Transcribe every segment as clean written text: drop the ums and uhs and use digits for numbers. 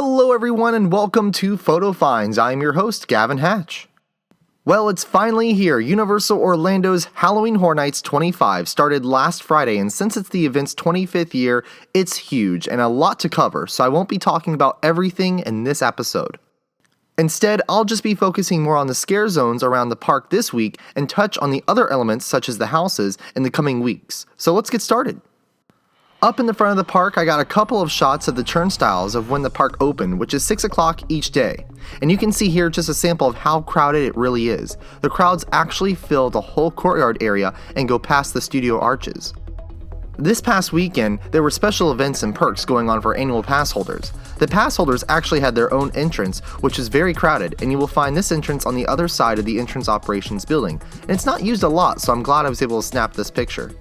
Hello everyone and welcome to Photo Finds. I'm your host, Gavin Hatch. Well, it's finally here. Universal Orlando's Halloween Horror Nights 25 started last Friday, and since it's the event's 25th year, it's huge and a lot to cover, so I won't be talking about everything in this episode. Instead, I'll just be focusing more on the scare zones around the park this week and touch on the other elements such as the houses in the coming weeks. So let's get started. Up in the front of the park, I got a couple of shots of the turnstiles of when the park opened, which is 6 o'clock each day. And you can see here just a sample of how crowded it really is. The crowds actually fill the whole courtyard area and go past the studio arches. This past weekend, there were special events and perks going on for annual pass holders. The pass holders actually had their own entrance, which is very crowded, and you will find this entrance on the other side of the entrance operations building. And it's not used a lot, so I'm glad I was able to snap this picture.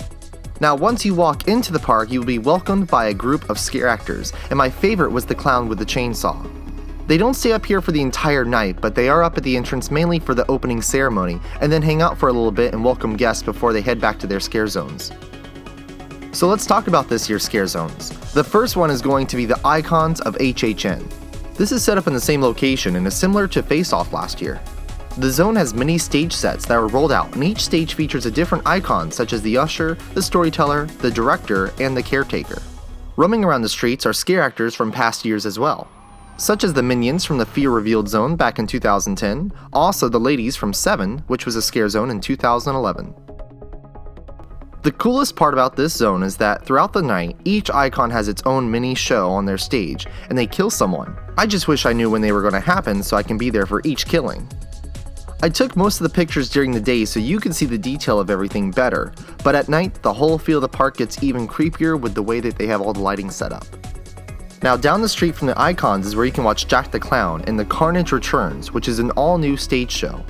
Now, once you walk into the park, you will be welcomed by a group of scare actors, and my favorite was the clown with the chainsaw. They don't stay up here for the entire night, but they are up at the entrance mainly for the opening ceremony, and then hang out for a little bit and welcome guests before they head back to their scare zones. So let's talk about this year's scare zones. The first one is going to be the Icons of HHN. This is set up in the same location and is similar to Face Off last year. The zone has many stage sets that are rolled out, and each stage features a different icon such as the usher, the storyteller, the director, and the caretaker. Roaming around the streets are scare actors from past years as well, such as the Minions from the Fear Revealed zone back in 2010, also the ladies from 7, which was a scare zone in 2011. The coolest part about this zone is that throughout the night, each icon has its own mini show on their stage, and they kill someone. I just wish I knew when they were going to happen so I can be there for each killing. I took most of the pictures during the day so you can see the detail of everything better, but at night, the whole feel of the park gets even creepier with the way that they have all the lighting set up. Now, down the street from the icons is where you can watch Jack the Clown and The Carnage Returns, which is an all-new stage show.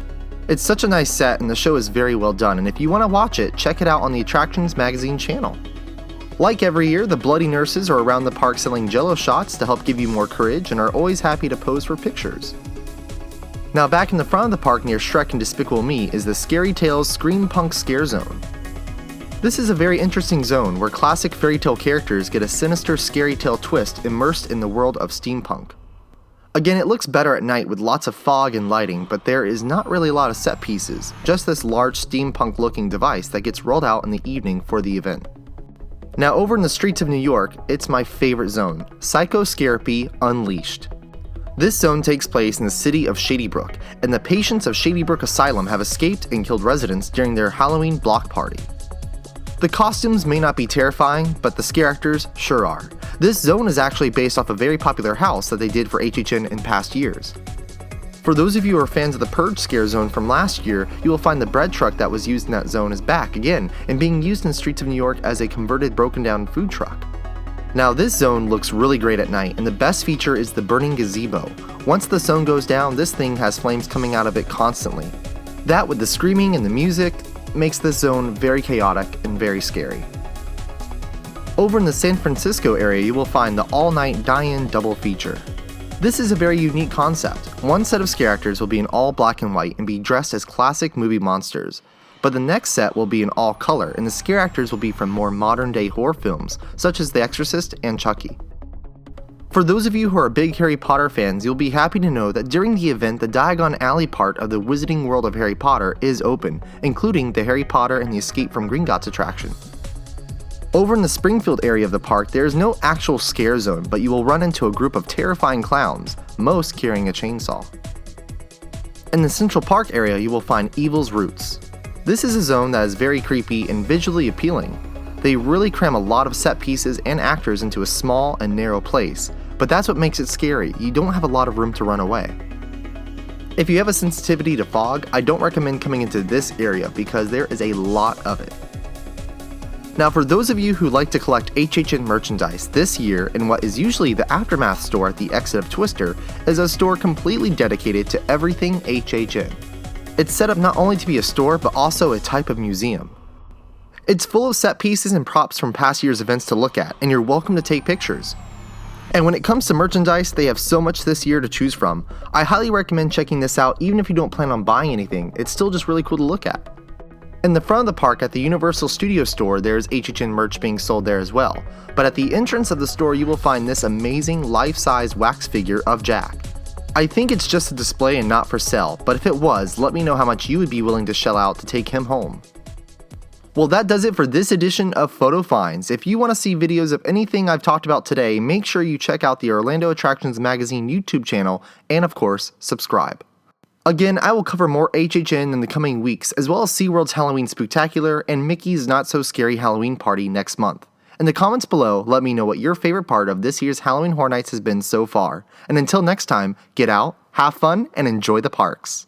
It's such a nice set and the show is very well done, and if you want to watch it, check it out on the Attractions Magazine channel. Like every year, the Bloody Nurses are around the park selling jello shots to help give you more courage and are always happy to pose for pictures. Now, back in the front of the park near Shrek and Despicable Me is the Scary Tales Steampunk Scare Zone. This is a very interesting zone where classic fairy tale characters get a sinister scary tale twist immersed in the world of steampunk. Again, it looks better at night with lots of fog and lighting, but there is not really a lot of set pieces, just this large steampunk looking device that gets rolled out in the evening for the event. Now, over in the streets of New York, it's my favorite zone, Psycho Scarepy Unleashed. This zone takes place in the city of Shady Brook, and the patients of Shady Brook Asylum have escaped and killed residents during their Halloween block party. The costumes may not be terrifying, but the scare actors sure are. This zone is actually based off a very popular house that they did for HHN in past years. For those of you who are fans of the Purge scare zone from last year, you will find the bread truck that was used in that zone is back again and being used in the streets of New York as a converted broken down food truck. Now, this zone looks really great at night, and the best feature is the burning gazebo. Once the sun goes down, this thing has flames coming out of it constantly. That, with the screaming and the music, makes this zone very chaotic and very scary. Over in the San Francisco area, you will find the all-night die-in double feature. This is a very unique concept. One set of scare actors will be in all black and white and be dressed as classic movie monsters. But the next set will be in all color, and the scare actors will be from more modern-day horror films, such as The Exorcist and Chucky. For those of you who are big Harry Potter fans, you'll be happy to know that during the event, the Diagon Alley part of the Wizarding World of Harry Potter is open, including the Harry Potter and the Escape from Gringotts attraction. Over in the Springfield area of the park, there is no actual scare zone, but you will run into a group of terrifying clowns, most carrying a chainsaw. In the Central Park area, you will find Evil's Roots. This is a zone that is very creepy and visually appealing. They really cram a lot of set pieces and actors into a small and narrow place, but that's what makes it scary. You don't have a lot of room to run away. If you have a sensitivity to fog, I don't recommend coming into this area because there is a lot of it. Now, for those of you who like to collect HHN merchandise, this year, in what is usually the Aftermath store at the exit of Twister, is a store completely dedicated to everything HHN. It's set up not only to be a store, but also a type of museum. It's full of set pieces and props from past year's events to look at, and you're welcome to take pictures. And when it comes to merchandise, they have so much this year to choose from. I highly recommend checking this out even if you don't plan on buying anything, it's still just really cool to look at. In the front of the park at the Universal Studio store, there's HHN merch being sold there as well, but at the entrance of the store you will find this amazing life-size wax figure of Jack. I think it's just a display and not for sale, but if it was, let me know how much you would be willing to shell out to take him home. Well, that does it for this edition of Photo Finds. If you want to see videos of anything I've talked about today, make sure you check out the Orlando Attractions Magazine YouTube channel, and of course, subscribe. Again, I will cover more HHN in the coming weeks, as well as SeaWorld's Halloween Spooktacular and Mickey's Not So Scary Halloween Party next month. In the comments below, let me know what your favorite part of this year's Halloween Horror Nights has been so far. And until next time, get out, have fun, and enjoy the parks.